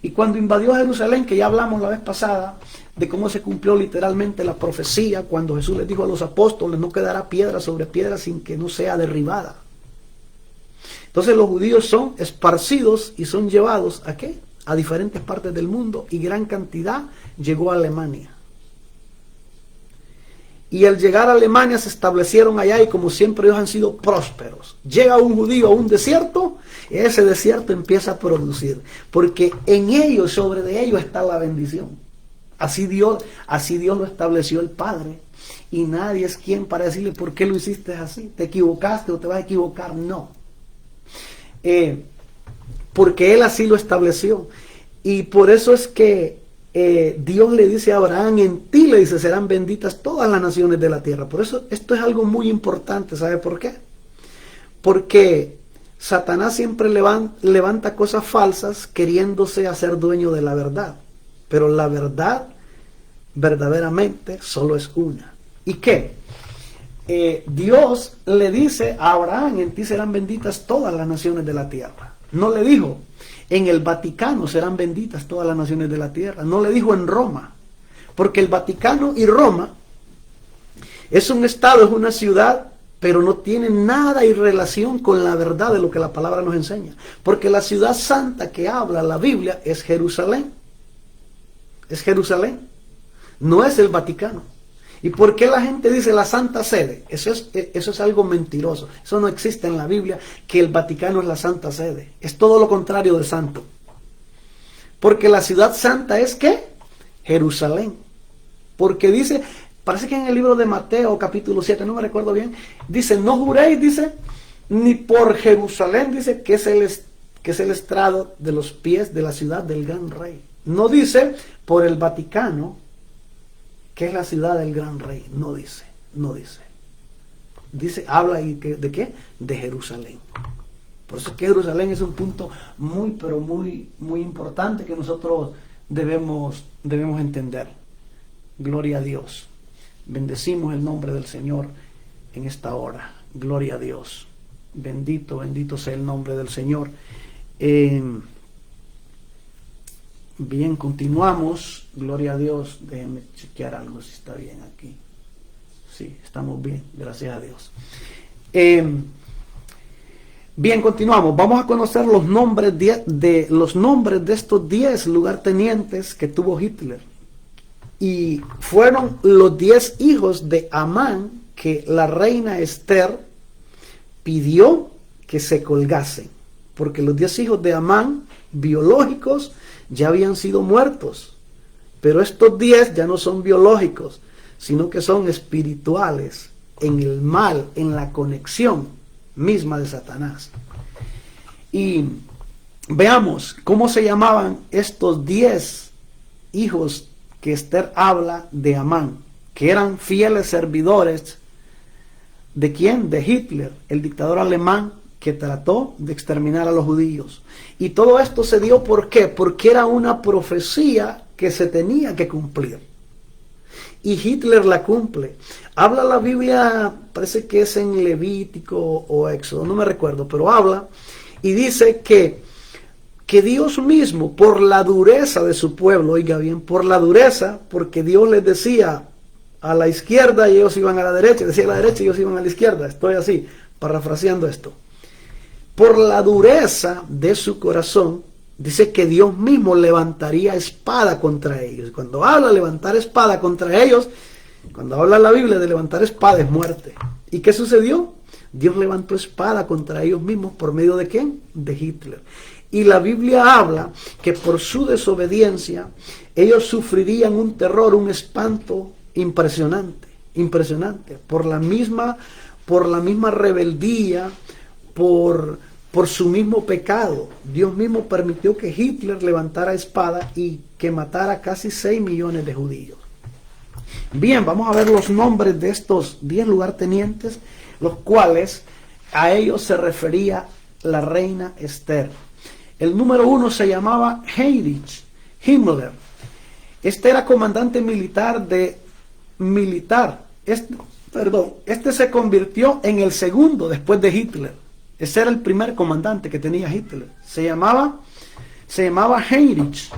Y cuando invadió Jerusalén, que ya hablamos la vez pasada, de cómo se cumplió literalmente la profecía, cuando Jesús les dijo a los apóstoles, no quedará piedra sobre piedra sin que no sea derribada. Entonces los judíos son esparcidos y son llevados ¿a qué? A diferentes partes del mundo, y gran cantidad llegó a Alemania. Y al llegar a Alemania se establecieron allá, y como siempre ellos han sido prósperos. Llega un judío a un desierto, y ese desierto empieza a producir, porque en ellos, sobre de ellos está la bendición. Así Dios lo estableció el Padre, y nadie es quien para decirle por qué lo hiciste así, te equivocaste o te vas a equivocar, no. Porque Él así lo estableció. Y por eso es que Dios le dice a Abraham, en ti, le dice, serán benditas todas las naciones de la tierra. Por eso esto es algo muy importante. ¿Sabe por qué? Porque Satanás siempre levanta cosas falsas queriéndose hacer dueño de la verdad. Pero la verdad verdaderamente solo es una. ¿Y qué? Dios le dice a Abraham, en ti serán benditas todas las naciones de la tierra. No le dijo, en el Vaticano serán benditas todas las naciones de la tierra. No le dijo en Roma, porque el Vaticano y Roma Es un estado, es una ciudad, pero no tiene nada y relación con la verdad de lo que la palabra nos enseña. Porque la ciudad santa que habla la Biblia es Jerusalén. Es Jerusalén. No es el Vaticano. ¿Y por qué la gente dice la Santa Sede? Eso es algo mentiroso. Eso no existe en la Biblia, que el Vaticano es la Santa Sede. Es todo lo contrario de santo. Porque la ciudad santa es ¿qué? Jerusalén. Porque dice, parece que en el libro de Mateo capítulo 7, no me recuerdo bien, dice, no juréis, dice, ni por Jerusalén, dice, que es el estrado de los pies de la ciudad del gran rey. No dice por el Vaticano, que es la ciudad del gran rey. No dice. Dice, habla ¿de qué? De Jerusalén. Por eso es que Jerusalén es un punto muy, pero muy, muy importante que nosotros debemos entender. Gloria a Dios. Bendecimos el nombre del Señor en esta hora. Gloria a Dios. Bendito sea el nombre del Señor. Bien, continuamos. Gloria a Dios. Déjenme chequear algo si está bien aquí. Sí, estamos bien. Gracias a Dios. Bien, continuamos. Vamos a conocer los nombres de estos 10 lugartenientes que tuvo Hitler. Y fueron los 10 hijos de Amán que la reina Esther pidió que se colgasen. Porque los 10 hijos de Amán, biológicos, ya habían sido muertos. Pero estos 10 ya no son biológicos, sino que son espirituales, en el mal, en la conexión misma de Satanás. Y veamos cómo se llamaban estos 10 hijos que Esther habla de Amán, que eran fieles servidores ¿de quién? De Hitler, el dictador alemán que trató de exterminar a los judíos. Y todo esto se dio ¿por qué? Porque era una profecía que se tenía que cumplir. Y Hitler la cumple. Habla la Biblia, parece que es en Levítico o Éxodo, no me recuerdo, pero habla y dice que Dios mismo, por la dureza de su pueblo, oiga bien, por la dureza, porque Dios les decía a la izquierda y ellos iban a la derecha, decía a la derecha y ellos iban a la izquierda, estoy así, parafraseando esto. Por la dureza de su corazón, dice que Dios mismo levantaría espada contra ellos. Cuando habla de levantar espada contra ellos, cuando habla la Biblia de levantar espada es muerte. ¿Y qué sucedió? Dios levantó espada contra ellos mismos por medio de ¿quién? De Hitler. Y la Biblia habla que por su desobediencia ellos sufrirían un terror, un espanto impresionante, por la misma rebeldía, por su mismo pecado. Dios mismo permitió que Hitler levantara espada y que matara casi 6 millones de judíos. Bien, vamos a ver los nombres de estos 10 lugartenientes, los cuales a ellos se refería la reina Esther. El número 1 se llamaba Heinrich Himmler. Este era comandante militar Este se convirtió en el segundo después de Hitler. Ese era el primer comandante que tenía Hitler. Se llamaba Heinrich.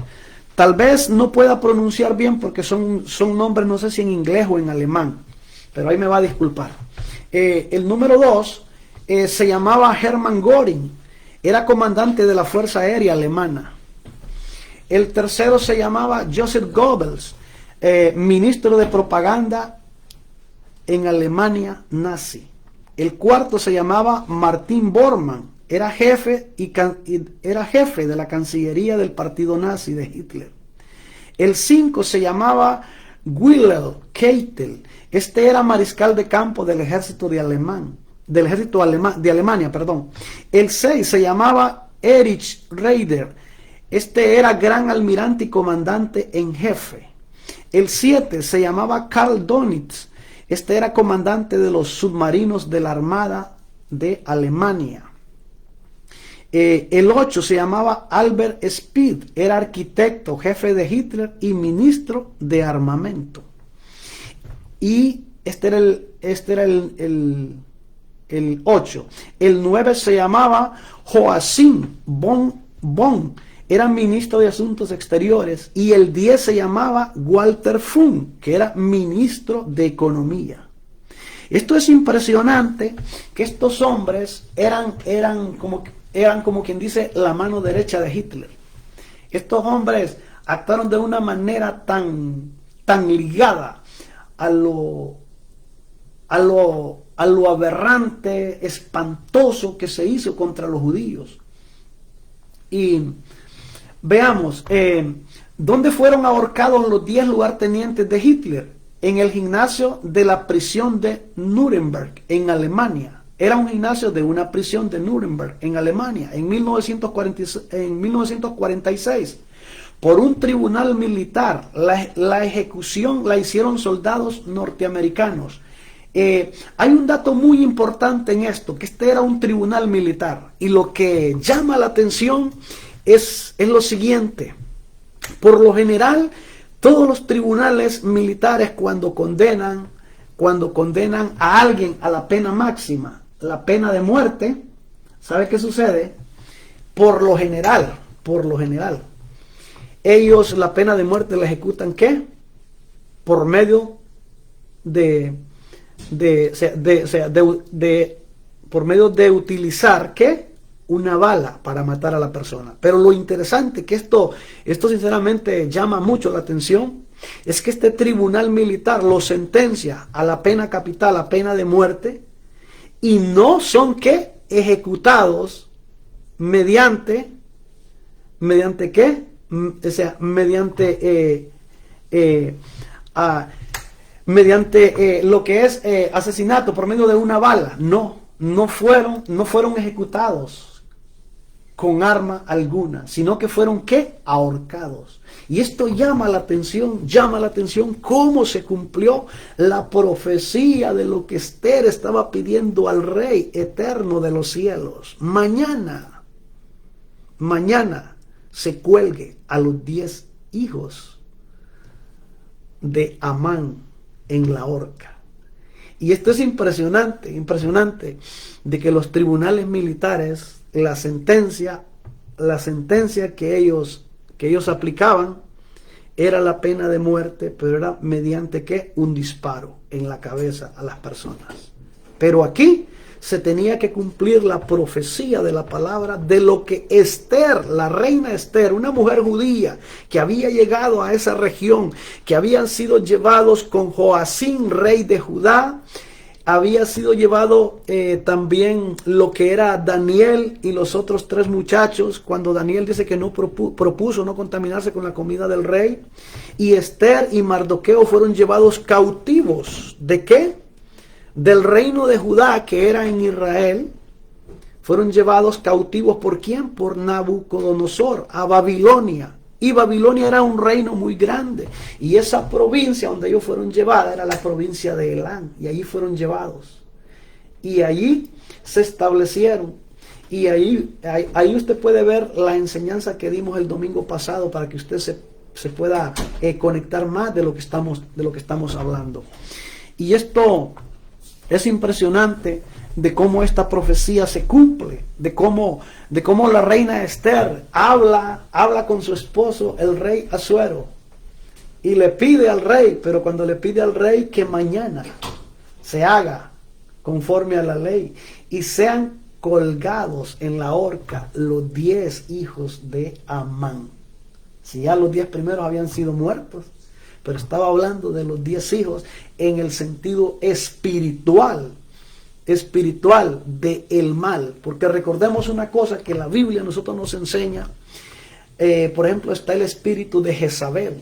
Tal vez no pueda pronunciar bien porque son nombres, no sé si en inglés o en alemán, pero ahí me va a disculpar. El número 2 se llamaba Hermann Göring. Era comandante de la Fuerza Aérea Alemana. El tercero se llamaba Joseph Goebbels, ministro de propaganda en Alemania nazi. El cuarto se llamaba Martin Bormann, era jefe de la Cancillería del partido nazi de Hitler. El 5 se llamaba Wilhelm Keitel, este era mariscal de campo del ejército de Alemania. El 6 se llamaba Erich Raeder, este era gran almirante y comandante en jefe. El 7 se llamaba Karl Donitz, este era comandante de los submarinos de la Armada de Alemania. El 8 se llamaba Albert Speer, era arquitecto, jefe de Hitler y ministro de armamento. Y este era el 8. El 9 se llamaba Joachim von, era ministro de Asuntos Exteriores. Y el 10 se llamaba Walter Funk, que era ministro de Economía. Esto es impresionante, que estos hombres eran como quien dice la mano derecha de Hitler. Estos hombres actuaron de una manera tan ligada a lo aberrante, espantoso que se hizo contra los judíos. Y veamos, ¿dónde fueron ahorcados los 10 lugartenientes de Hitler? En el gimnasio de la prisión de Nuremberg, en Alemania. Era un gimnasio de una prisión de Nuremberg, en Alemania, en 1946. Por un tribunal militar. La ejecución la hicieron soldados norteamericanos. Hay un dato muy importante en esto, que este era un tribunal militar. Y lo que llama la atención es lo siguiente. Por lo general, todos los tribunales militares cuando condenan a alguien a la pena máxima, la pena de muerte, ¿sabe qué sucede? Por lo general, ellos la pena de muerte la ejecutan ¿qué? Por medio por medio de utilizar ¿qué? Una bala para matar a la persona. Pero lo interesante que esto sinceramente llama mucho la atención, es que este tribunal militar lo sentencia a la pena capital, a pena de muerte, y no son ¿qué? Ejecutados mediante ¿qué? O sea, mediante lo que es asesinato por medio de una bala. No fueron ejecutados con arma alguna, sino que fueron ¿qué? Ahorcados. Y esto llama la atención cómo se cumplió la profecía de lo que Esther estaba pidiendo al Rey eterno de los cielos. Mañana se cuelgue a los 10 hijos de Amán en la horca. Y esto es impresionante, de que los tribunales militares, la sentencia que ellos aplicaban era la pena de muerte, pero era mediante ¿qué? Un disparo en la cabeza a las personas. Pero aquí se tenía que cumplir la profecía de la palabra de lo que Esther, la reina Esther, una mujer judía que había llegado a esa región, que habían sido llevados con Joacín, rey de Judá. Había sido llevado también lo que era Daniel y los otros 3 muchachos, cuando Daniel dice que no propuso no contaminarse con la comida del rey. Y Esther y Mardoqueo fueron llevados cautivos. ¿De qué? Del reino de Judá, que era en Israel. Fueron llevados cautivos ¿por quién? Por Nabucodonosor, a Babilonia. Y Babilonia era un reino muy grande. Y esa provincia donde ellos fueron llevados era la provincia de Elán. Y allí fueron llevados. Y allí se establecieron. Y ahí usted puede ver la enseñanza que dimos el domingo pasado para que usted se pueda conectar más de lo que estamos hablando. Y esto es impresionante, de cómo esta profecía se cumple, de cómo la reina Esther habla con su esposo, el rey Asuero, y le pide al rey, pero cuando le pide al rey que mañana se haga conforme a la ley y sean colgados en la horca los 10 hijos de Amán. Si ya los 10 primeros habían sido muertos, pero estaba hablando de los 10 hijos en el sentido espiritual de el mal, porque recordemos una cosa que la Biblia a nosotros nos enseña. Por ejemplo, está el espíritu de Jezabel.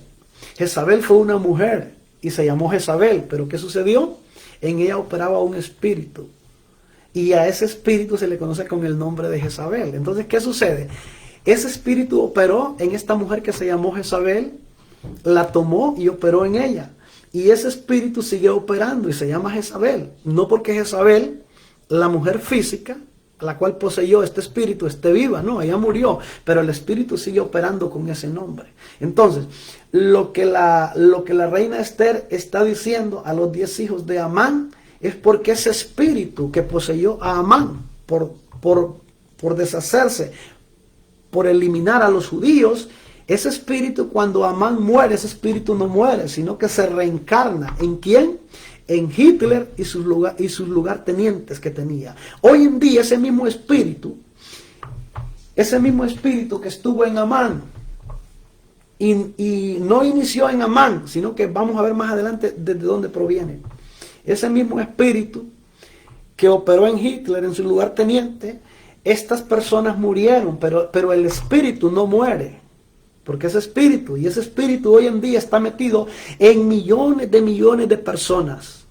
Jezabel fue una mujer y se llamó Jezabel, pero ¿qué sucedió? En ella operaba un espíritu, y a ese espíritu se le conoce con el nombre de Jezabel. Entonces, ¿qué sucede? Ese espíritu operó en esta mujer que se llamó Jezabel, la tomó y operó en ella. Y ese espíritu sigue operando y se llama Jezabel. No porque Jezabel, la mujer física, la cual poseyó este espíritu, esté viva. No, ella murió. Pero el espíritu sigue operando con ese nombre. Entonces, lo que la reina Esther está diciendo a los 10 hijos de Amán es porque ese espíritu que poseyó a Amán por deshacerse, por eliminar a los judíos, ese espíritu, cuando Amán muere, ese espíritu no muere, sino que se reencarna. ¿En quién? en Hitler y sus lugartenientes que tenía. Hoy en día ese mismo espíritu que estuvo en Amán, y no inició en Amán, sino que vamos a ver más adelante desde dónde proviene. Ese mismo espíritu que operó en Hitler, en su lugarteniente, estas personas murieron, pero el espíritu no muere. Porque ese espíritu hoy en día está metido en millones de personas.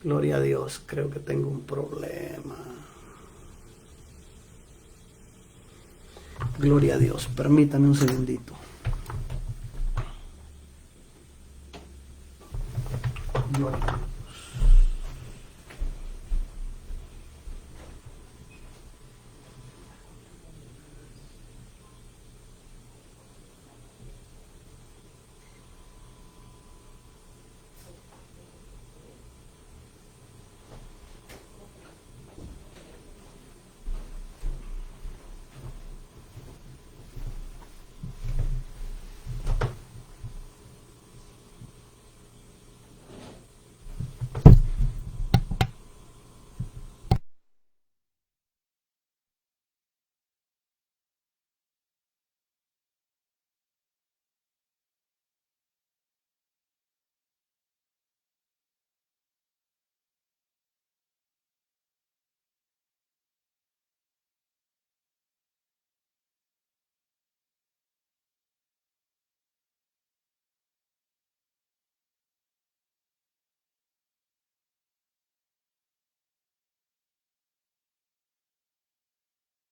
Gloria a Dios, creo que tengo un problema. Gloria a Dios, permítame un segundito. Gloria a Dios.